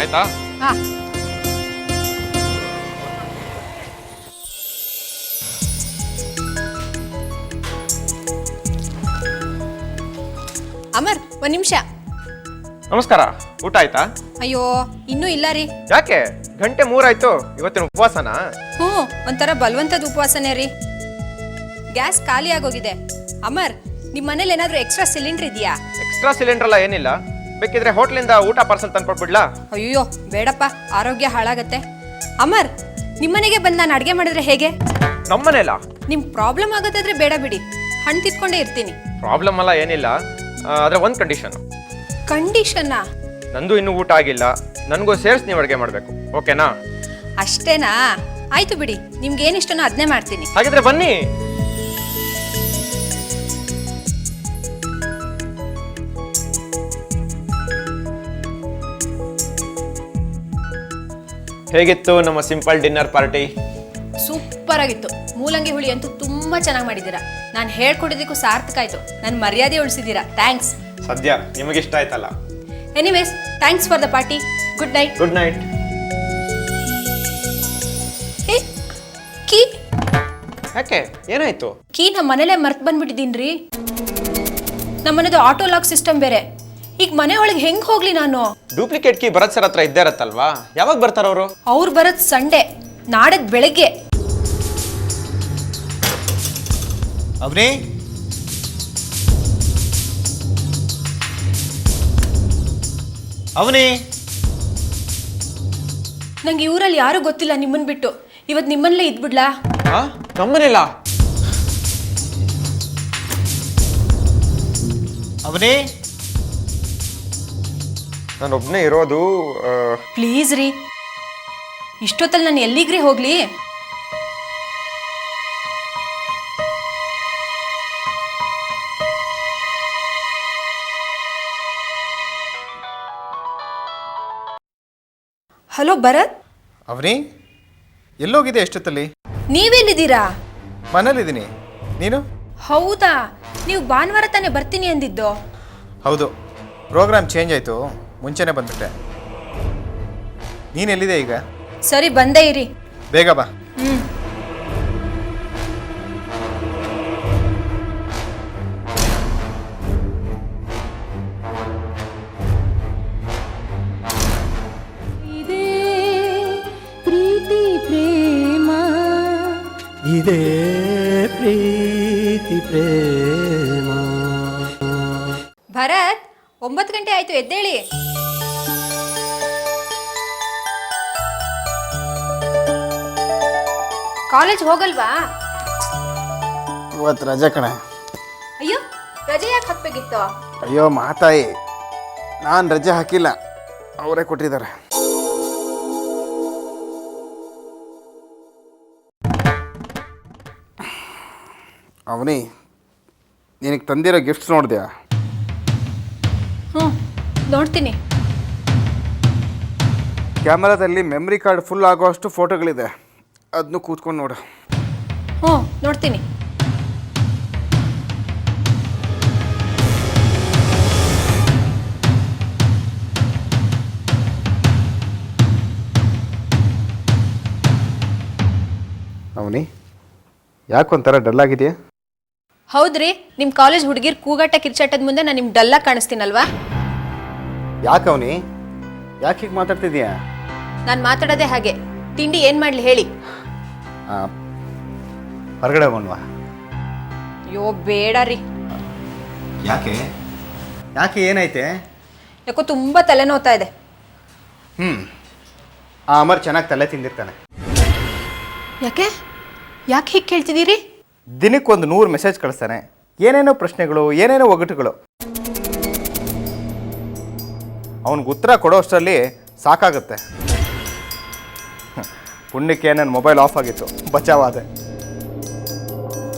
ಆಯ್ತಾ? ಹಾಂ. ಅಮರ್ ಒಂದು ನಿಮಿಷ. ನಮಸ್ಕಾರ, ಊಟ ಆಯ್ತಾ? ಅಯ್ಯೋ ಇನ್ನೂ ಇಲ್ಲ ರೀ. ಯಾಕೆ ಗಂಟೆ 3 ಆಯ್ತು? ಇವತ್ತಿನ ಉಪವಾಸನಾ? ಹ್ಞೂ, ಒಂಥರ ಬಲವಂತದ ಉಪವಾಸನೇ ರೀ. ಗ್ಯಾಸ್ ಖಾಲಿ ಆಗೋಗಿದೆ. ಅಮರ್, ನಿಮ್ಮ ಮನೇಲಿ ಏನಾದರೂ ಎಕ್ಸ್ಟ್ರಾ ಸಿಲಿಂಡರ್ ಇದೆಯಾ? ಎಕ್ಸ್ಟ್ರಾ ಸಿಲಿಂಡರ್ ಎಲ್ಲ ಏನಿಲ್ಲ, ಬೇಕಿದ್ರೆ ಹೋಟ್ಲಿಂದ ಊಟ ಪಾರ್ಸಲ್ ತಂದ್ಕೊಟ್ಬಿಡ್ಲಾ? ಅಯ್ಯೋ ಬೇಡಪ್ಪ, ಆರೋಗ್ಯ ಹಾಳಾಗತ್ತೆ. ಅಮರ್, ನಿಮ್ಮನೆಗೆ ಬಂದು ನಾನು ಅಡುಗೆ ಮಾಡಿದ್ರೆ ಹೇಗೆ? ನಮ್ಮನೇಲ ನಿಮ್ ಪ್ರಾಬ್ಲಮ್ ಆಗತ್ತಾದ್ರೆ ಬೇಡ ಬಿಡಿ, ಹಣ್ಣು ತಿತ್ಕೊಂಡೇ ಇರ್ತೀನಿ. ಪ್ರಾಬ್ಲಮ್ ಎಲ್ಲ ಏನಿಲ್ಲ, ಆದ್ರೆ ಒಂದು ಕಂಡೀಷನ್. ಕಂಡೀಷನ್ನಾ? ನಂದು ಇನ್ನೂ ಊಟ ಆಗಿಲ್ಲ, ನನಗೂ ಸೇರ್ಸಿ ನೀವು ಅಡುಗೆ ಮಾಡಬೇಕು, ಓಕೆನಾ? ಅಷ್ಟೇನಾ? ಆಯ್ತು ಬಿಡಿ, ನಿಮ್ಗೆ ಏನಿಷ್ಟನೋ ಅದನ್ನೇ ಮಾಡ್ತೀನಿ. ಹಾಗಿದ್ರೆ ಬನ್ನಿ. ಹೇಗಿತ್ತು ನಮ್ಮ ಸಿಂಪಲ್ ಡಿನ್ನರ್ ಪಾರ್ಟಿ? ಸೂಪರ್ ಆಗಿತ್ತು. ಮೂಲಂಗಿ ಹುಳಿ ಅಂತೂ ತುಂಬಾ ಚೆನ್ನಾಗಿ ಮಾಡಿದ್ದೀರಾ. ನಾನು ಹೇಳ್ಕೊಟ್ಟಿದ್ದಕ್ಕೂ ಸಾರ್ಥಕ ಆಯ್ತು. ನನ್ನ ಮರ್ಯಾದೆ ಉಳಿಸಿದ್ದೀರಾ. ಥ್ಯಾಂಕ್ಸ್. ಸದ್ಯ ನಿಮಗಿಷ್ಟ ಆಯ್ತಲ್ಲ. Anyways, thanks for the party. Good night. Good night. ಏ, ಕೀ ಯಾಕೆ, ಏನಾಯ್ತು? ಕೀ ನಮ್ಮ ಮನೇಲೆ ಮರ್ತ್ ಬಂದ್ಬಿಟ್ಟಿದ್ದೀನ್ರಿ. ನಮ್ಮನೆದು ಆಟೋ ಲಾಕ್ ಸಿಸ್ಟಮ್ ಬೇರೆ. ಈಗ ಮನೆ ಒಳಗೆ ಹೆಂಗ್ ಹೋಗ್ಲಿ ನಾನು? ಡೂಪ್ಲಿಕೇಟ್ ಕೀ ಭರತ್ ಸರ್ ಹತ್ರ ಇದ್ದೇ ಇರತ್ತಲ್ವಾ? ಯಾವಾಗ ಬರ್ತಾರ ಅವರು? ಅವ್ರು ಬರೋದು ಸಂಡೇ, ನಾಡದ್ ಬೆಳಗ್ಗೆ. ಅವನೇ ಅವನೇ ನಂಗೆ ಇವರಲ್ಲಿ ಯಾರು ಗೊತ್ತಿಲ್ಲ ನಿಮ್ಮನ್ ಬಿಟ್ಟು. ಇವತ್ತು ನಿಮ್ಮಲ್ಲೇ ಇದ್ಬಿಡ್ಲಾ? ನಮ್ಮನೆಲ್ಲ ಅವನೇ ನಾನೊಬ್ನೇ ಇರೋದು. ಪ್ಲೀಸ್ ರೀ, ಇಷ್ಟೊತ್ತಲ್ಲಿ ನಾನು ಎಲ್ಲಿಗ್ರಿ ಹೋಗ್ಲಿ? ಹಲೋ ಭರತ್, ಅವನೇ ಎಲ್ಲೋಗಿದೆ ಎಷ್ಟೊತ್ತಲ್ಲಿ? ನೀವೆಲ್ಲಿದ್ದೀರಾ? ಮನೇಲಿದ್ದೀನಿ. ನೀನು? ಹೌದಾ, ನೀವು ಭಾನುವಾರ ತಾನೇ ಬರ್ತೀನಿ ಅಂದಿದ್ದು? ಹೌದು, ಪ್ರೋಗ್ರಾಮ್ ಚೇಂಜ್ ಆಯಿತು, ಮುಂಚೆನೇ ಬಂದ್ಬಿಟ್ಟೆ. ನೀನೆಲ್ಲಿದೆ ಈಗ? ಸರಿ, ಬಂದೇ ಇರಿ. ಬೇಗ ಬಾ. ಇದೇ ಪ್ರೀತಿ ಪ್ರೇಮ, ಇದೇ ಪ್ರೀತಿ ಪ್ರೇಮ. ಭರತ್, 9 ಗಂಟೆ ಆಯ್ತು, ಎದ್ದೇಳಿ. ಕಾಲೇಜ್ ಹೋಗಲ್ವಾ? ಇವತ್ತು ರಜೆ ಕಣೆ. ಅಯ್ಯೋ, ರಜೆ ಯಾಕೆ ಹಾಕ್ಬೇಕಿತ್ತು? ಅಯ್ಯೋ ಮಾತಾಯಿ, ನಾನು ರಜೆ ಹಾಕಿಲ್ಲ, ಅವರೇ ಕೊಟ್ಟಿದ್ದಾರೆ. ಅವನಿ, ನಿನಗೆ ತಂದಿರೋ ಗಿಫ್ಟ್ಸ್ ನೋಡಿದ್ಯಾ? ಹ್ಞೂ, ನೋಡ್ತೀನಿ. ಕ್ಯಾಮರಾದಲ್ಲಿ ಮೆಮ್ರಿ ಕಾರ್ಡ್ ಫುಲ್ ಆಗೋಷ್ಟು ಫೋಟೋಗಳಿದೆ, ಅದನ್ನು ಕೂತ್ಕೊಂಡು ನೋಡು. ಹ್ಞೂ, ನೋಡ್ತೀನಿ. ಅವನಿ, ಯಾಕೊಂಥರ ಡಲ್ ಆಗಿದೆಯಾ? ಹೌದ್ರಿ, ನಿಮ್ಮ ಕಾಲೇಜ್ ಹುಡುಗಿರ್ ಕೂಗಾಟ ಕಿರ್ಚಾಟದ ಮುಂದೆ ನಾನು ನಿಮ್ಗೆ ಡಲ್ಲಾಗಿ ಕಾಣಿಸ್ತೀನಲ್ವಾ? ಯಾಕವನಿ, ಯಾಕೆ ಹೀಗೆ ಮಾತಾಡ್ತಿದ್ಯಾ? ನಾನು ಮಾತಾಡೋದೇ ಹಾಗೆ. ತಿಂಡಿ ಏನು ಮಾಡಲಿ ಹೇಳಿ? ಹೊರಗಡೆ ಹೋಗೋಣವಾ? ಅಯ್ಯೋ ಬೇಡ ರೀ. ಯಾಕೆ ಯಾಕೆ ಏನಾಯ್ತೆ? ಯಾಕೋ ತುಂಬ ತಲೆನೋವ್ತಾ ಇದೆ. ಆ ಅಮರ್ ಚೆನ್ನಾಗಿ ತಲೆ ತಿಂದಿರ್ತಾನೆ. ಯಾಕೆ ಯಾಕೆ ಹೀಗೆ ಕೇಳ್ತಿದ್ದೀರಿ? ದಿನಕ್ಕೊಂದು 100 ಮೆಸೇಜ್ ಕಳಿಸ್ತಾನೆ, ಏನೇನೋ ಪ್ರಶ್ನೆಗಳು, ಏನೇನೋ ಒಗಟುಗಳು. ಅವನಿಗೆ ಉತ್ತರ ಕೊಡೋ ಅಷ್ಟರಲ್ಲಿ ಸಾಕಾಗುತ್ತೆ. ಪುಣ್ಯಕ್ಕೆ ನನ್ನ ಮೊಬೈಲ್ ಆಫ್ ಆಗಿತ್ತು, ಬಚಾವಾದೆ.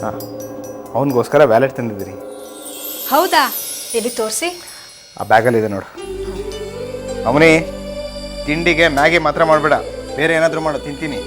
ಹಾಂ, ಅವನಿಗೋಸ್ಕರ ವ್ಯಾಲೆಟ್ ತಂದಿದ್ದೀರಿ. ಹೌದಾ? ಎಲ್ಲಿ ತೋರಿಸಿ. ಆ ಬ್ಯಾಗಲ್ಲಿದೆ ನೋಡು. ಅವನೇ, ತಿಂಡಿಗೆ ಮ್ಯಾಗಿ ಮಾತ್ರ ಮಾಡಬೇಡ, ಬೇರೆ ಏನಾದರೂ ಮಾಡು, ತಿಂತೀನಿ.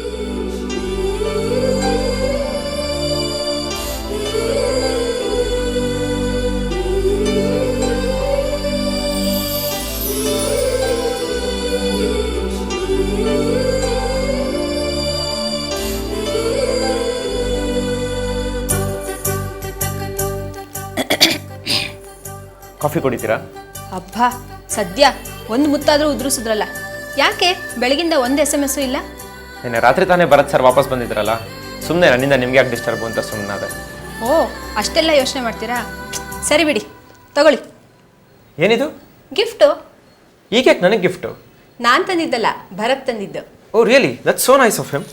ಕಾಫಿ ಕುಡಿತೀರಾ? ಅಬ್ಬಾ ಸದ್ಯ ಒಂದು ಮುತ್ತಾದರೂ ಉದುರಿಸಿದ್ರಲ್ಲ. ಯಾಕೆ ಬೆಳಗಿಂದ ಒಂದು SMS ಇಲ್ಲ? ನಿನ್ನೆ ರಾತ್ರಿ ತಾನೇ ಭರತ್ ಸರ್ ವಾಪಸ್ ಬಂದಿದ್ರಲ್ಲ, ಸುಮ್ಮನೆ ನನ್ನಿಂದ ನಿಮ್ಗೆ ಯಾಕೆ ಡಿಸ್ಟರ್ಬ್ ಅಂತ ಸುಮ್ಮನಾದೆ. ಓ ಅಷ್ಟೆಲ್ಲ ಯೋಚನೆ ಮಾಡ್ತೀರಾ? ಸರಿ ಬಿಡಿ, ತಗೊಳ್ಳಿ. ಏನಿದು? ಗಿಫ್ಟು. ಈಗ ಯಾಕೆ ನನಗೆ ಗಿಫ್ಟು? ನಾನು ತಂದಿದ್ದಲ್ಲ, ಭರತ್ ತಂದಿದ್ದು. Oh really? That's so nice of him.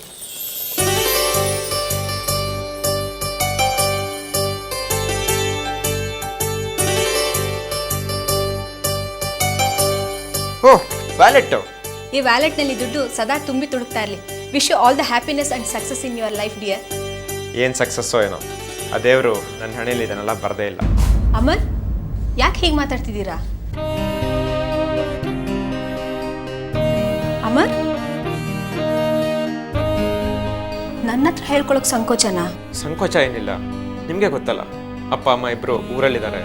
Oh wallet. ಈ ವ್ಯಾಲೆಟ್ನಲ್ಲಿ ದುಡ್ಡು ಸದಾ ತುಂಬಿ ತುಳುಕ್ತಾ ಇರಲಿ. Wish you all the happiness and success in your life dear. ಏನು ಸಕ್ಸಸ್ಸೋ ಏನೋ, ಆ ದೇವರು ನನ್ನ ಹಣೆಯಲ್ಲಿ ಇದನ್ನೆಲ್ಲ ಬರದೇ ಇಲ್ಲ. ಅಮರ್, ಯಾಕೆ ಹೀಗೆ ಮಾತಾಡ್ತಿದ್ದೀರಾ? ಅಮರ್, ನನ್ನ ಹತ್ರ ಹೇಳ್ಕೊಳಕ್ ಸಂಕೋಚನಾ? ಸಂಕೋಚ ಏನಿಲ್ಲ, ನಿಮಗೆ ಗೊತ್ತಲ್ಲ, ಅಪ್ಪ ಅಮ್ಮ ಇಬ್ಬರು ಊರಲ್ಲಿದ್ದಾರೆ.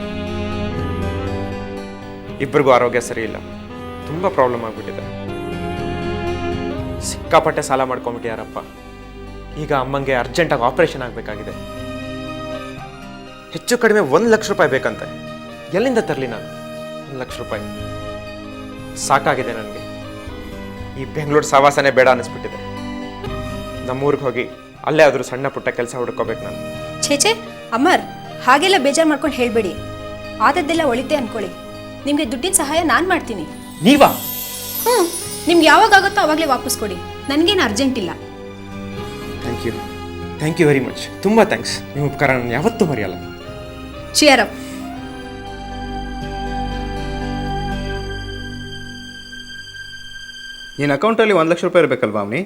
ಇಬ್ಬರಿಗೂ ಆರೋಗ್ಯ ಸರಿ ಇಲ್ಲ, ತುಂಬ ಪ್ರಾಬ್ಲಮ್ ಆಗಿಬಿಟ್ಟಿದೆ. ಸಿಕ್ಕಾಪಟ್ಟೆ ಸಾಲ ಮಾಡ್ಕೊಂಬಿಟ್ಟಿಯಾರಪ್ಪ. ಈಗ ಅಮ್ಮಂಗೆ ಅರ್ಜೆಂಟಾಗಿ ಆಪರೇಷನ್ ಆಗಬೇಕಾಗಿದೆ. ಹೆಚ್ಚು ಕಡಿಮೆ 1 ಲಕ್ಷ ರೂಪಾಯಿ ಬೇಕಂತೆ. ಎಲ್ಲಿಂದ ತರಲಿ ನಾನು 1 ಲಕ್ಷ ರೂಪಾಯಿ? ಸಾಕಾಗಿದೆ ನನಗೆ. ಈ ಬೆಂಗಳೂರು ಸವಾಸನೆ ಬೇಡ ಅನ್ನಿಸ್ಬಿಟ್ಟಿದೆ. ನಮ್ಮೂರಿಗೆ ಹೋಗಿ ಅಲ್ಲೇ ಆದರೂ ಸಣ್ಣ ಪುಟ್ಟ ಕೆಲಸ ಹುಡ್ಕೋಬೇಕು ನಾನು. ಛೇಚೆ ಅಮರ್, ಹಾಗೆಲ್ಲ ಬೇಜಾರು ಮಾಡ್ಕೊಂಡು ಹೇಳಬೇಡಿ. ಆದದ್ದೆಲ್ಲ ಒಳಿತೆ ಅನ್ಕೊಳ್ಳಿ. ನಿಮಗೆ ದುಡ್ಡಿನ ಸಹಾಯ ನಾನು ಮಾಡ್ತೀನಿ. ನೀವಾ? ನಿಮ್ಗೆ ಯಾವಾಗ ಆಗುತ್ತೋ ಅವಾಗಲೇ ವಾಪಸ್ ಕೊಡಿ. ನನಗೇನು ಅರ್ಜೆಂಟ್ ಇಲ್ಲ. Thank you very much. ತುಂಬ ಥ್ಯಾಂಕ್ಸ್. ನಿಮ್ಮ ಉಪಕಾರ ನಾನು ಯಾವತ್ತೂ ಮರೆಯಲ್ಲ. Cheer up. ನಿನ್ನ ಅಕೌಂಟಲ್ಲಿ 1 ಲಕ್ಷ ರೂಪಾಯಿ ಇರಬೇಕಲ್ವಾ ಅಮ್ಮಿ?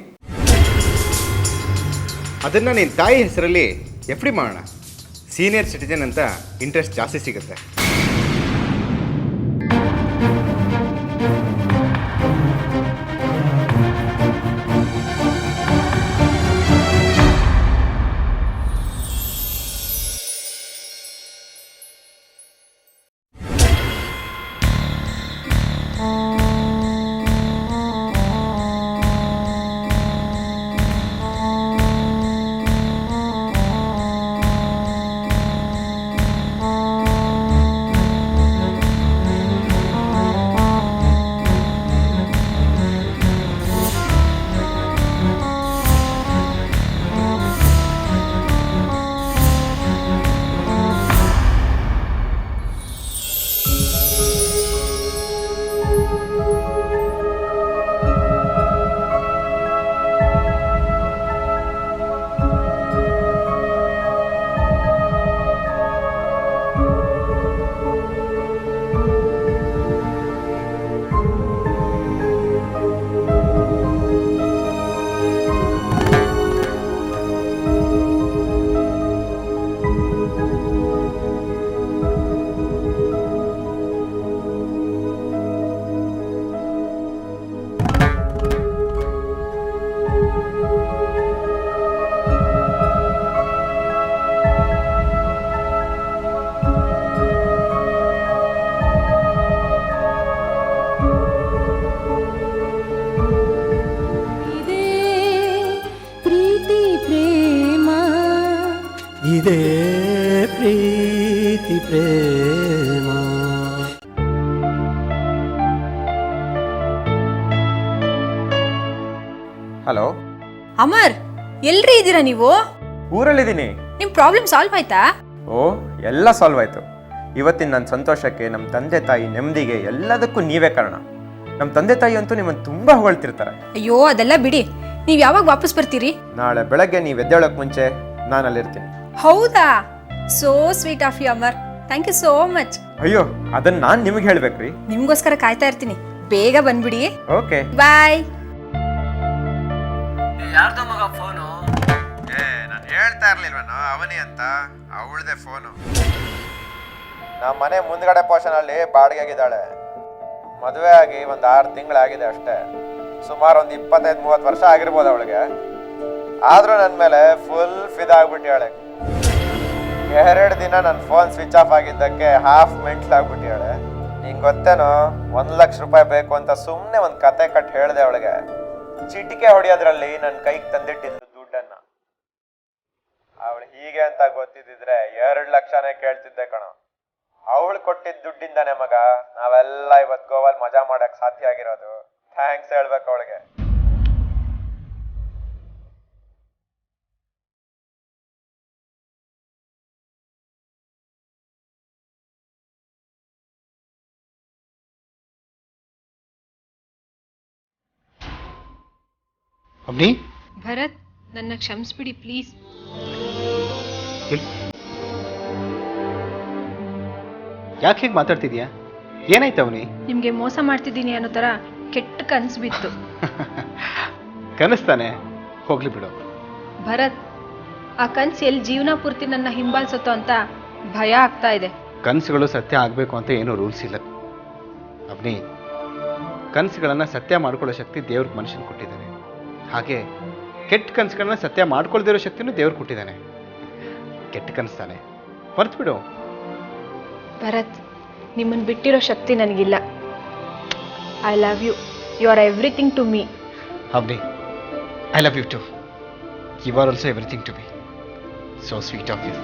ಅದನ್ನು ನಿನ್ನ ತಾಯಿ ಹೆಸರಲ್ಲಿ FD ಮಾಡೋಣ. ಸೀನಿಯರ್ ಸಿಟಿಜನ್ ಅಂತ ಇಂಟ್ರೆಸ್ಟ್ ಜಾಸ್ತಿ ಸಿಗುತ್ತೆ. ಇದೇ ಪ್ರೀತಿ ಪ್ರೇಮ. ಹಲೋ ಅಮರ್, ಎಲ್ರಿ ಇದ್ದೀರಾ ನೀವು? ಊರಲ್ಲಿದ್ದೀನಿ. ನಿಮ್ಮ ಪ್ರಾಬ್ಲಮ್ ಸಾಲ್ವ್ ಆಯ್ತಾ? ಓ ಎಲ್ಲ ಸಾಲ್ವ್ ಆಯಿತು. ಇವತ್ತಿನ ನನ್ನ ಸಂತೋಷಕ್ಕೆ, ನಮ್ಮ ತಂದೆ ತಾಯಿ ನೆಮ್ಮದಿಗೆ ಎಲ್ಲದಕ್ಕೂ ನೀವೇ ಕಾರಣ. ನಮ್ಮ ತಂದೆ ತಾಯಿ ಅಂತೂ ನಿಮ್ಮನ್ನು ತುಂಬ ಹೊಗಳ್ತಿರ್ತಾರೆ. ಅಯ್ಯೋ ಅದೆಲ್ಲ ಬಿಡಿ. ನೀವು ಯಾವಾಗ ವಾಪಸ್ ಬರ್ತೀರಿ? ನಾಳೆ ಬೆಳಗ್ಗೆ ನೀವು ಎದ್ದೇಳೋಕೆ ಮುಂಚೆ ನಾನು ಅಲ್ಲಿರ್ತೀನಿ. ಹೌದಾ? So sweet of you Amar. Thank you so much. ಅಯ್ಯೋ ಅದನ್ನ ನಾನು ನಿಮಗೆ ಹೇಳ್ಬೇಕ್ರಿ. ನಿಮ್ಗೋಸ್ಕರ ಕಾಯ್ತಾ ಇರ್ತೀನಿ. ಬೇಗ ಬಂದ್ಬಿಡಿ. Okay bye. ಯಾರ್ದು ಮಗ ಫೋನು? ನಾನು ಹೇಳ್ತಾ ಇರ್ಲಿಲ್ವೇನೋ ಅವನಿ ಅಂತ, ಅವಳದೇ ಫೋನು. ನಮ್ಮ ಮನೆ ಮುಂದ್ಗಡೆ ಪೋರ್ಷನಲ್ಲಿ ಬಾಡಿಗೆಗಿದ್ದಾಳೆ. ಮದುವೆ ಆಗಿ ಒಂದು 6 ತಿಂಗಳಾಗಿದೆ ಅಷ್ಟೇ. ಸುಮಾರು ಒಂದು 25-30 ವರ್ಷ ಆಗಿರ್ಬೋದು ಅವಳಿಗೆ. ಆದರೂ ನನ್ನ ಮೇಲೆ ಫುಲ್ ಫಿದಾಗ್ಬಿಟ್ಟಿಯಾಳೆ. 2 ದಿನ ನನ್ನ ಫೋನ್ ಸ್ವಿಚ್ ಆಫ್ ಆಗಿದ್ದಕ್ಕೆ ಹಾಫ್ ಮೆಂಟ್ಲಾಗ್ಬಿಟ್ಟಿಯಾಳೆ. ನಿಂಗೆ ಗೊತ್ತೇನೋ, 1 ಲಕ್ಷ ರೂಪಾಯಿ ಬೇಕು ಅಂತ ಸುಮ್ಮನೆ ಒಂದು ಕತೆ ಕಟ್ಟಿ ಹೇಳಿದೆ ಅವಳಿಗೆ. ಚಿಟಿಕೆ ಹೊಡೆಯೋದ್ರಲ್ಲಿ ನನ್ನ ಕೈಗೆ ತಂದಿಟ್ಟಿದ್ದು ದುಡ್ಡನ್ನ. ಅವಳು ಹೀಗೆ ಅಂತ ಗೊತ್ತಿದ್ದಿದ್ರೆ 2 ಲಕ್ಷನೇ ಕೇಳ್ತಿದ್ದೆ ಕಣೋ. ಅವಳು ಕೊಟ್ಟಿದ್ದ ದುಡ್ಡಿಂದಾನೆ ಮಗ ನಾವೆಲ್ಲ ಇವತ್ತು ಗೋವಾಲ್ ಮಜಾ ಮಾಡಕ್ ಸಾಧ್ಯ ಆಗಿರೋದು. ಥ್ಯಾಂಕ್ಸ್ ಹೇಳ್ಬೇಕು ಅವಳಿಗೆ. ಅವನಿ ಭರತ್, ನನ್ನ ಕ್ಷಮಿಸ್ಬಿಡಿ ಪ್ಲೀಸ್. ಯಾಕೆ ಹೀಗೆ ಮಾತಾಡ್ತಿದ್ಯಾ? ಏನಾಯ್ತು ಅವನಿ? ನಿಮಗೆ ಮೋಸ ಮಾಡ್ತಿದ್ದೀನಿ ಅನ್ನೋ ಥರ ಕೆಟ್ಟ ಕನಸು ಬಿತ್ತು. ಕನಸ್ತಾನೆ, ಹೋಗ್ಲಿ ಬಿಡು. ಭರತ್, ಆ ಕನಸು ಎಲ್ಲಿ ಜೀವನ ಪೂರ್ತಿ ನನ್ನ ಹಿಂಬಾಲಿಸುತ್ತೋ ಅಂತ ಭಯ ಆಗ್ತಾ ಇದೆ. ಕನಸುಗಳು ಸತ್ಯ ಆಗಬೇಕು ಅಂತ ಏನೂ ರೂಲ್ಸ್ ಇಲ್ಲ ಅವನಿ. ಕನಸುಗಳನ್ನು ಸತ್ಯ ಮಾಡ್ಕೊಳ್ಳೋ ಶಕ್ತಿ ದೇವ್ರಿಗೆ ಮನುಷ್ಯನ ಕೊಟ್ಟಿದ್ದಾನೆ. ಹಾಗೆ ಕೆಟ್ಟ ಕನಸುಗಳನ್ನ ಸತ್ಯ ಮಾಡ್ಕೊಳ್ದಿರೋ ಶಕ್ತಿನೂ ದೇವ್ರು ಕೊಟ್ಟಿದ್ದಾನೆ. ಕೆಟ್ಟ ಕನಸ್ತಾನೆ, ಮರ್ತು ಬಿಡು. ಭರತ್, ನಿಮ್ಮನ್ನು ಬಿಟ್ಟಿರೋ ಶಕ್ತಿ ನನಗಿಲ್ಲ. I love you. You are everything to me. Avani, I love you too. You are also everything to me. So sweet of you.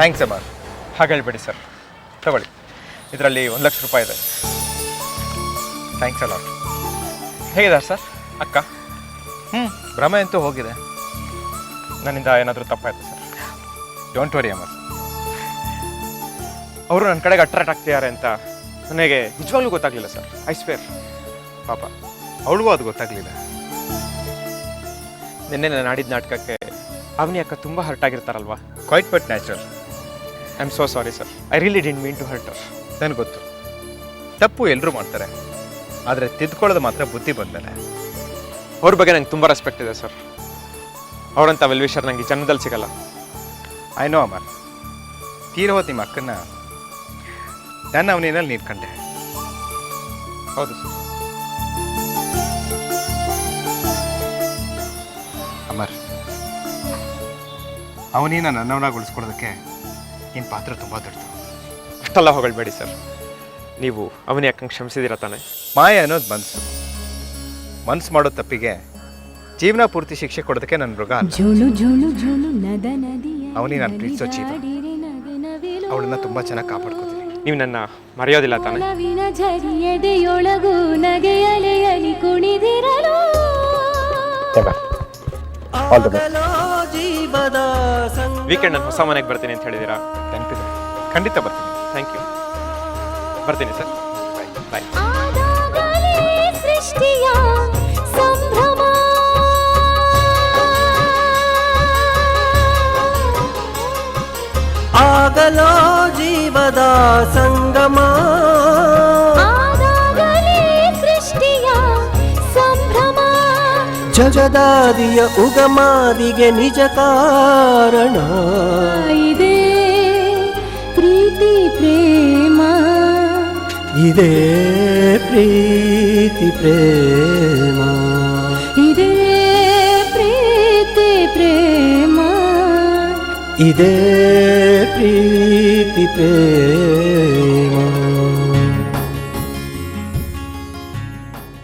Thanks ಅಮ್ಮ. ಹಾಗೆ ಹೇಳ್ಬೇಡಿ ಸರ್. ತಗೊಳ್ಳಿ, ಇದರಲ್ಲಿ 1 ಲಕ್ಷ ರೂಪಾಯಿ ಇದೆ. ಥ್ಯಾಂಕ್ಸ್ ಅಲ್ಲ. ಹೇಗಿದ್ದಾರೆ ಸರ್ ಅಕ್ಕ? ಭ್ರಮೆ ಅಂತೂ ಹೋಗಿದೆ. ನನ್ನಿಂದ ಏನಾದರೂ ತಪ್ಪಾಯ್ತು ಸರ್? ಡೋಂಟ್ ವರಿ ಅಮ್ಮ. ಅವರು ನನ್ನ ಕಡೆಗೆ ಅಟ್ರಾಕ್ಟ್ ಆಗ್ತಿದ್ದಾರೆ ಅಂತ ನನಗೆ ನಿಜವಾಗ್ಲೂ ಗೊತ್ತಾಗಲಿಲ್ಲ ಸರ್. I square. ಪಾಪ ಅವಳಿಗೂ ಅದು ಗೊತ್ತಾಗಲಿಲ್ಲ. ನಿನ್ನೆ ನಾನು ಆಡಿದ ನಾಟಕಕ್ಕೆ ಅವನಿ ಅಕ್ಕ ತುಂಬ ಹರ್ಟ್ ಆಗಿರ್ತಾರಲ್ವಾ? Quite but natural. I am so sorry sir. I really didn't mean to hurt her. ನನಗೆ ಗೊತ್ತು, ತಪ್ಪು ಎಲ್ಲರೂ ಮಾಡ್ತಾರೆ, ಆದರೆ ತಿದ್ಕೊಳ್ಳೋದು ಮಾತ್ರ ಬುದ್ಧಿ ಬಂದಮೇಲೆ. ಅವ್ರ ಬಗ್ಗೆ ನಂಗೆ ತುಂಬ ರೆಸ್ಪೆಕ್ಟ್ ಇದೆ ಸರ್. ಅವರಂಥ ವೆಲ್ ವಿಷರ್ ನನಗೆ ಜನ್ಮದಲ್ಲಿ ಸಿಗಲ್ಲ. I know Amar. ತೀರೋದು ನಿಮ್ಮ ಅಕ್ಕನ್ನ ನನ್ನ ಅವನಿನಲ್ಲಿ ನೀನು ಕಂಡೆ. ಹೌದು ಸರ್. ಅಮರ್, ಅವನೀನ ನನ್ನವನಾಗಿ ಉಳಿಸ್ಕೊಡೋದಕ್ಕೆ ನಿನ್ನ ಪಾತ್ರ ತುಂಬ ದೊಡ್ಡದು. ಅಷ್ಟೆಲ್ಲ ಹೊಗಳ್ಬೇಡಿ ಸರ್. ನೀವು ಅವನಿ ಅಕ್ಕಂಗೆ ಕ್ಷಮಿಸಿದಿರ ತಾನೆ? ಮಾಯ ಅನ್ನೋದು ಮನಸ್ಸು ಮಾಡೋ ತಪ್ಪಿಗೆ ಜೀವನ ಪೂರ್ತಿ ಶಿಕ್ಷೆ ಕೊಡೋದಕ್ಕೆ ನನ್ನ ಮೃಗ ಅಲ್ಲ. ಅವನಿ ನಾನು ಪ್ರೀತಿಸೋ ಜೀವ. ಅವಳನ್ನ ತುಂಬ ಚೆನ್ನಾಗಿ ಕಾಪಾಡ್ಕೋತೀನಿ. ನೀವು ನನ್ನ ಮರೆಯೋದಿಲ್ಲ ತಾನೆ? ವೀಕೆಂಡ್ ನಾನು ಹೊಸ ಮನೆಗೆ ಬರ್ತೀನಿ ಅಂತ ಹೇಳಿದ್ದೀರಾ? ನೆನಪಿದೆ, ಖಂಡಿತ ಬರ್ತೀನಿ. Thank you. ಬರ್ತೀನಿ ಸರ್. ಬಾಯ್. ಆಗಲೋ ಜೀವದ ಸಂಗಮ, ಜಗದಾದಿಯ ಉಗಮಾದಿಗೆ ನಿಜ ಕಾರಣ ಇದೇ ಪ್ರೀತಿ ಪ್ರೇಮ, ಇದೇ ಪ್ರೀತಿ ಪ್ರೇಮ, ಇದೇ ಪ್ರೀತಿ ಪ್ರೇಮ, ಇದೇ ಪ್ರೀತಿ ಪ್ರೇಮ.